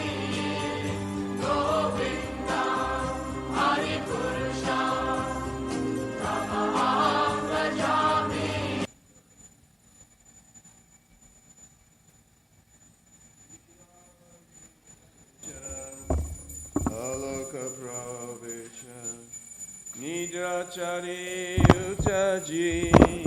Govindam Adi Purusham Tamaham Bhajami
Goloka Pravecha Nidrachari Utajiva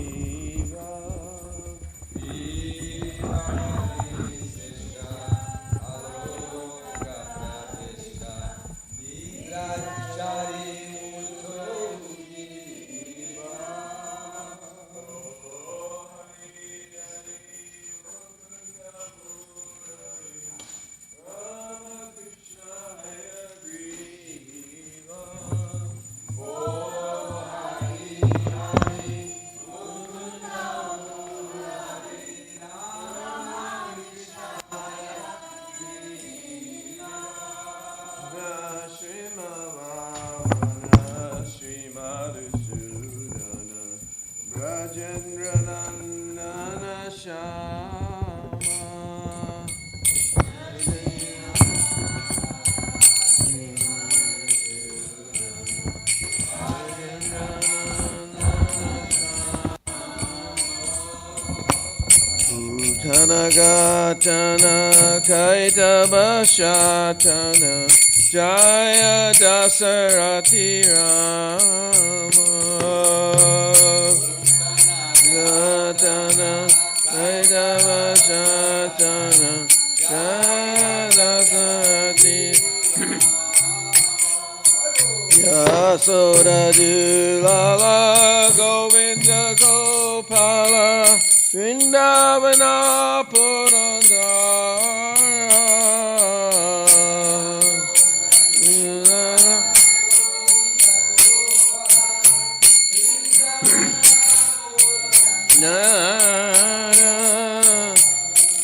Rajendra Nandana Shama Utanagatana Kaitabashatana Jaya Dasarati Rama Gatana Kaitabashatana Jaya Dasarati Yasoda Dulala Govinda Gopala Vrindavana Purandara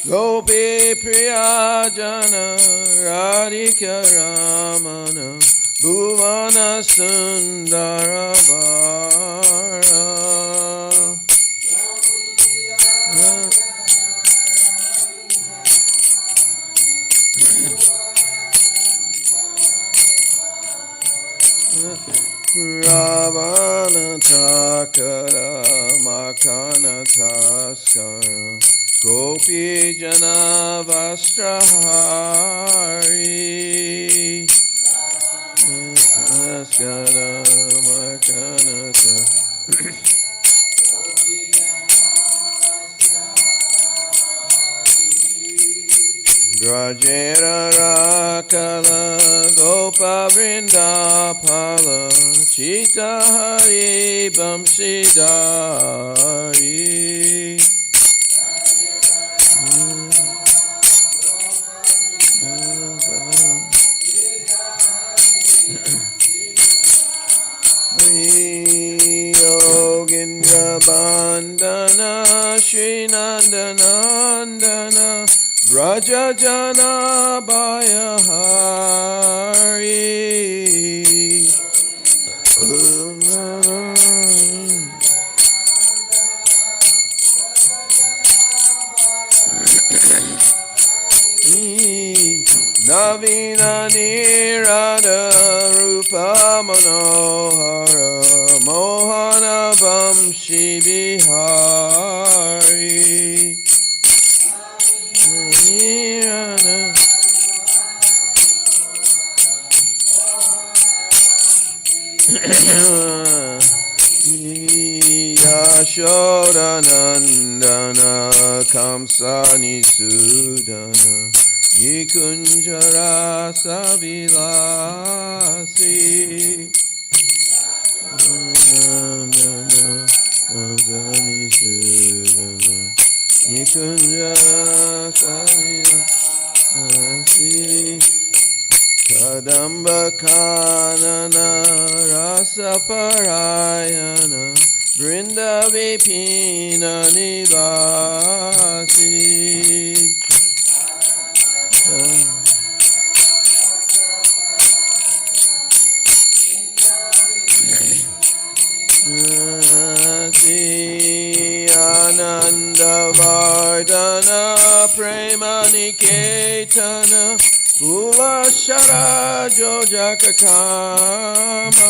Gopi Priyajana Radhika Ramana Bhuvana Sundara Vara
Ravana Takara Makana Taskara Gopi Jana Vastrahari Taskara Makana Grajera Rakala Gopa Vrindapala Chita Hari Bamsidari Yogindra Bandana Srinandanandana Braja Jana Bayahari Navina Nirada Rupa Manohara Mohana Vamshi Bihari Nirada Yashodanandana Kamsani Sudana Nikunjara Savilasi Nikunjara Savilasi Kadamba Kanana Rasa Parayana Brinda Vipina Nivasi Ananda Vardana Prema Niketana Pula Shara Jojaka Kama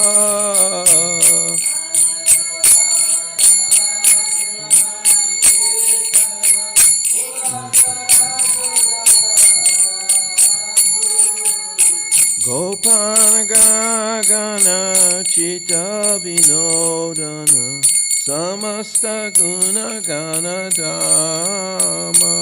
Gopalagana Chita Vinodana Samasta Guna Gana Dhamma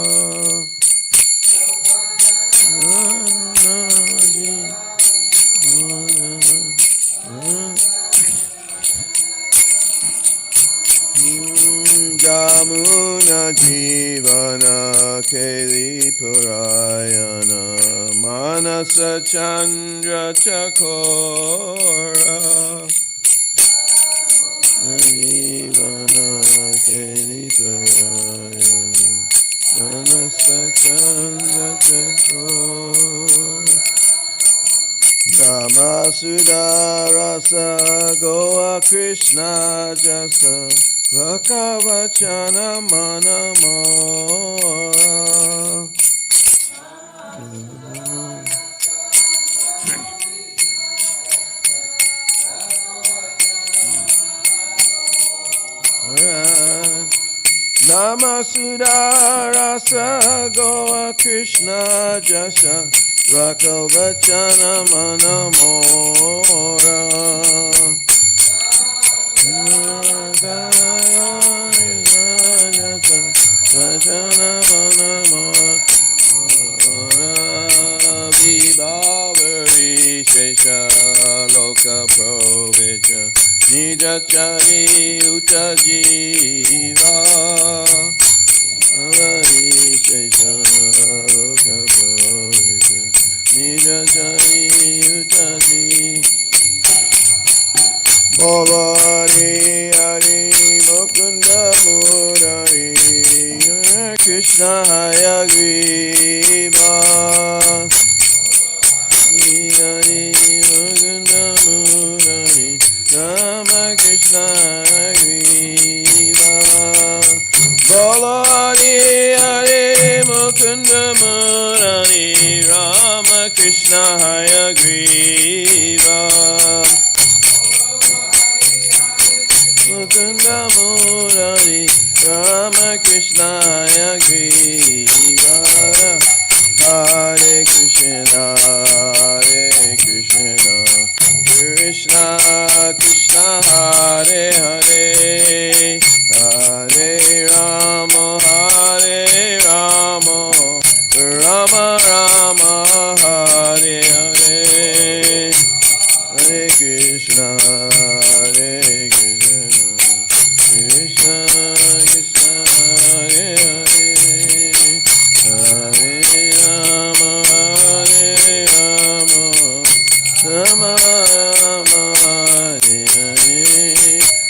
Jamuna Jivana Keli Purayana Manasa Chandra Chakora Jivana Keli Purayana Manasa Chandra Chakora Kamasudha Rasa Goa Krishna Jasa Rakavachana Manamora Namasudha Rasa Goa Krishna Jasha Rakavachana Manamora Vibhavari Shesha Loka Provecha Nijachari Utajiva Avari Shesha Loka Provecha Nijachari Utajiva Bhavani Hari Mukunda Murari Krishna Hayagriva Hari Mukunda Murari Rama Krishna Hayagriva Bhavani Hari Mukunda Murari Rama Krishna Hayagriva
Mukunda Murari Rama Krishnaya Giri Hare Krishna, Krishna Krishna, Hare Hare, Hare Rama, Rama Rama, Hare Hare, Hare Krishna, Krishna Krishna, Hare Hare, Hare Rama, Rama Rama, Hare Hare.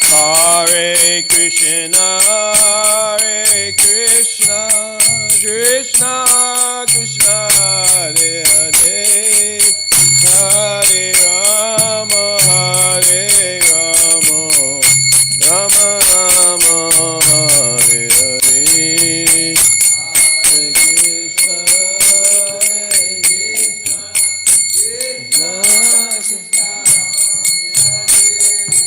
Hare Krishna, Krishna Krishna, Hare Hare, Hare Rama, Rama Rama, Hare Hare. Hare Krishna, Krishna Krishna,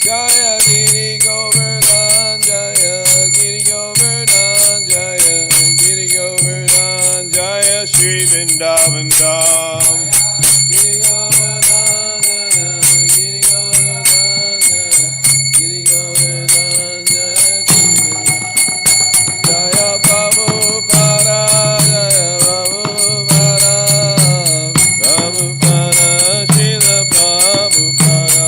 Jaya Giri Govardhan, Jaya Giri Govardhan, Jaya Giri Govardhan, Jaya Shri Vrindavan Dham. Giri Govardhan, Jaya Giri Govardhan, Jaya Giri Govardhan, Jaya Shri Vrindavan. Jaya Prabhupada, Jaya Prabhupada, Prabhupada, Srila Prabhupada.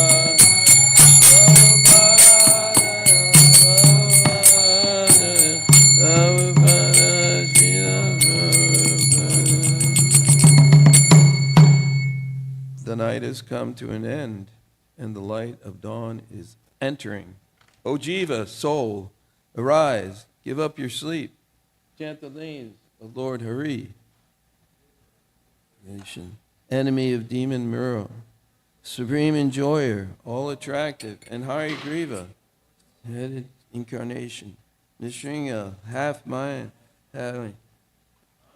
The night has come to an end, and the light of dawn is entering. O Jiva, soul, arise, give up your sleep. Chant the names of Lord Hari. Enemy of demon Muro, supreme enjoyer, all attractive, and Hari Griva, headed incarnation. Nishringa, half mind, having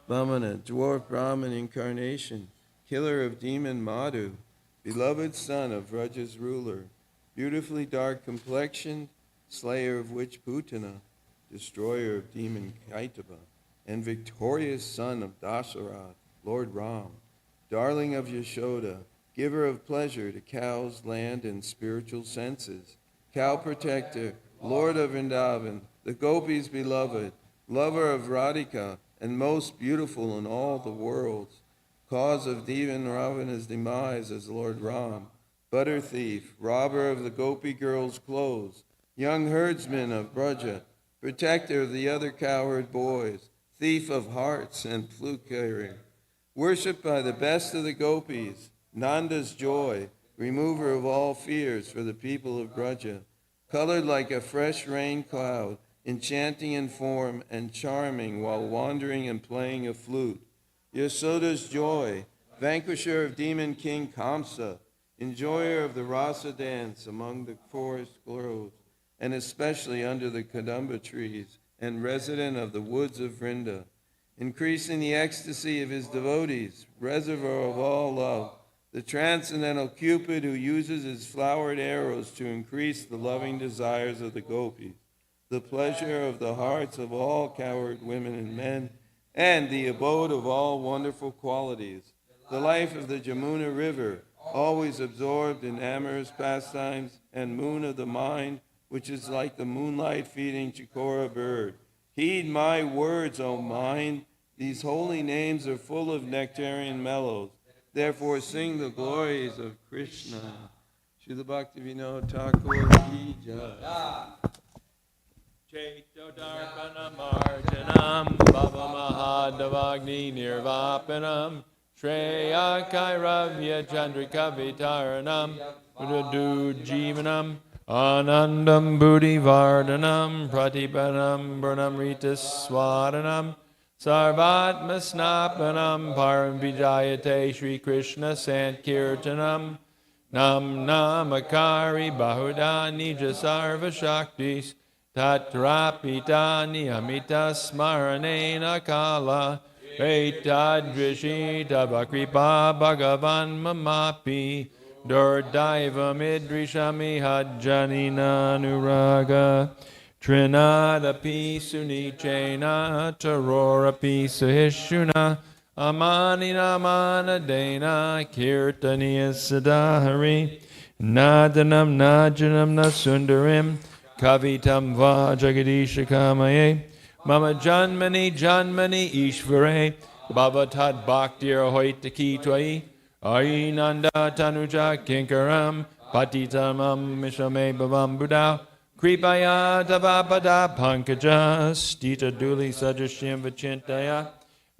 Vamana, dwarf Brahman incarnation, killer of demon Madhu, beloved son of Vraja's ruler, beautifully dark complexioned, slayer of witch Putana, destroyer of demon Kaitava, and victorious son of Dasarath, Lord Ram, darling of Yashoda, giver of pleasure to cows, land, and spiritual senses, cow protector, Lord of Vrindavan, the gopis' beloved, lover of Radhika, and most beautiful in all the worlds, cause of Devan Ravana's demise as Lord Ram, butter thief, robber of the gopi girls' clothes, young herdsman of Braja, protector of the other cowherd boys, thief of hearts and flute carrier, worshipped by the best of the gopis, Nanda's joy, remover of all fears for the people of Braja, colored like a fresh rain cloud, enchanting in form and charming while wandering and playing a flute. Yasoda's joy, vanquisher of demon king Kamsa, enjoyer of the rasa dance among the forest groves, and especially under the kadamba trees, and resident of the woods of Vrinda, increasing the ecstasy of his devotees, reservoir of all love, the transcendental Cupid who uses his flowered arrows to increase the loving desires of the gopis, the pleasure of the hearts of all cowherd women and men, and the abode of all wonderful qualities, the life of the Jamuna River, always absorbed in amorous pastimes, and moon of the mind, which is like the moonlight feeding Chikora bird. Heed my words, O mind. These holy names are full of nectarian mellows. Therefore sing the glories of Krishna. Srila Bhaktivinoda Thakur ki jai. Chaito Darpana Marjanam Baba Maha
Madhavagni Nirvapanam Shreya Kairavya Chandrika Vitaranam Udu Jivanam Anandam Buddhi Vardhanam Pratipanam Burnamrita Swadanam Sarvatma Snapanam Param Vijayate Shri Krishna Sankirtanam Nam Namakari Bahuda Nija Sarva Shaktis Tatrapitani Amita Smaranena Kala Etadrishita Vakripa Bhagavan Mamapi Durdaiva Midrishami Hajjanina Nuraga Trinadapi Sunichena Tarorapi Sahishuna Amanina Manadena Kirtaniya Sadahari Nadanam Najanam Nasundarim Kavitam Va Jagadisha Kamaye Mama Janmani Janmani Ishvare Bhavatad Bhaktir Hoitaki Twai Ainanda Tanuja Kinkaram Patitamam Mishame Bhavam Buddha Kripaya Tavapada Pankaja Stita Duli Sajashim Vachintaya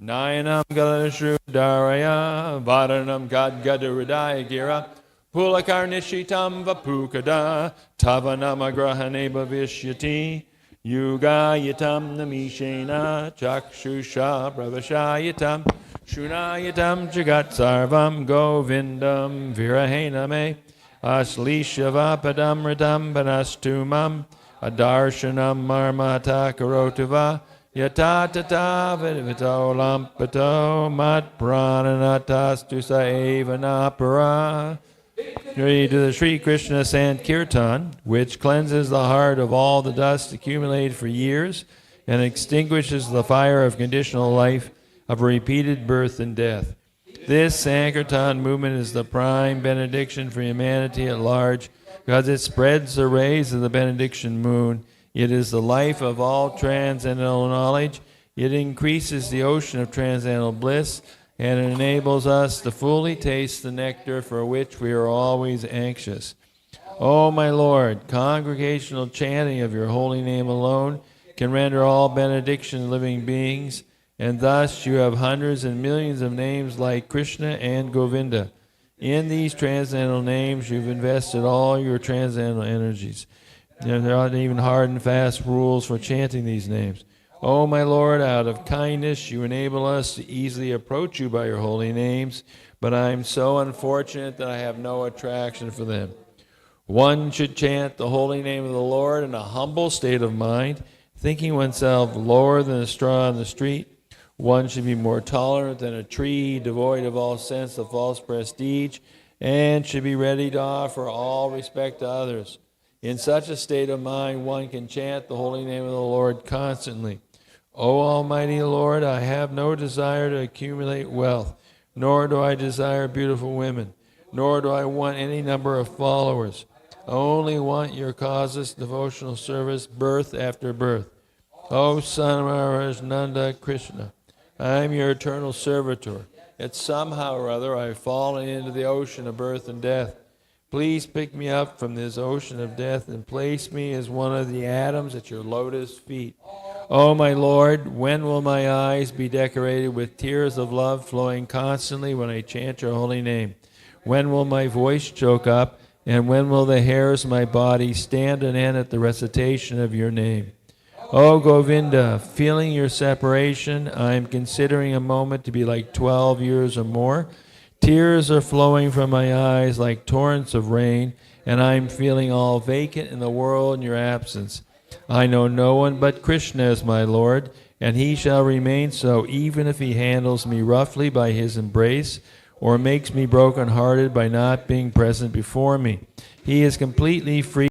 Nayanam Galadashu Daraya Varanam Gadgadaridaya Gira Pulakarnishitam Vapukada Tavanamagrahane Bhavishyati Yugayatam Namishena Chakshusha Pravashayatam Shunayatam Jagat Sarvam Govindam Virahename Aslishavapadam Radam Banastumam Adarshanam Marmata Karotuva Yatatata Vidvito Lampato Mat Prananatas Saevanapara. To the Sri Krishna Sankirtan, which cleanses the heart of all the dust accumulated for years and extinguishes the fire of conditional life of repeated birth and death. This Sankirtan movement is the prime benediction for humanity at large because it spreads the rays of the benediction moon. It is the life of all transcendental knowledge. It increases the ocean of transcendental bliss, and it enables us to fully taste the nectar for which we are always anxious. O my Lord, congregational chanting of your holy name alone can render all benediction living beings, and thus you have hundreds and millions of names like Krishna and Govinda. In these transcendental names you've invested all your transcendental energies. There aren't even hard and fast rules for chanting these names. O my Lord, out of kindness you enable us to easily approach you by your holy names, but I am so unfortunate that I have no attraction for them. One should chant the holy name of the Lord in a humble state of mind, thinking oneself lower than a straw on the street. One should be more tolerant than a tree, devoid of all sense of false prestige, and should be ready to offer all respect to others. In such a state of mind, one can chant the holy name of the Lord constantly. O Almighty Lord, I have no desire to accumulate wealth, nor do I desire beautiful women, nor do I want any number of followers. I only want your causeless devotional service birth after birth. O Son of Maharaj Nanda Krishna, I am your eternal servitor, yet somehow or other I have fallen into the ocean of birth and death. Please pick me up from this ocean of death and place me as one of the atoms at your lotus feet. O my Lord, when will my eyes be decorated with tears of love flowing constantly when I chant your holy name? When will my voice choke up, and when will the hairs of my body stand on end at the recitation of your name? O Govinda, feeling your separation, I am considering a moment to be like 12 years or more. Tears are flowing from my eyes like torrents of rain, and I am feeling all vacant in the world in your absence. I know no one but Krishna as my Lord, and he shall remain so even if he handles me roughly by his embrace or makes me broken-hearted by not being present before me. He is completely free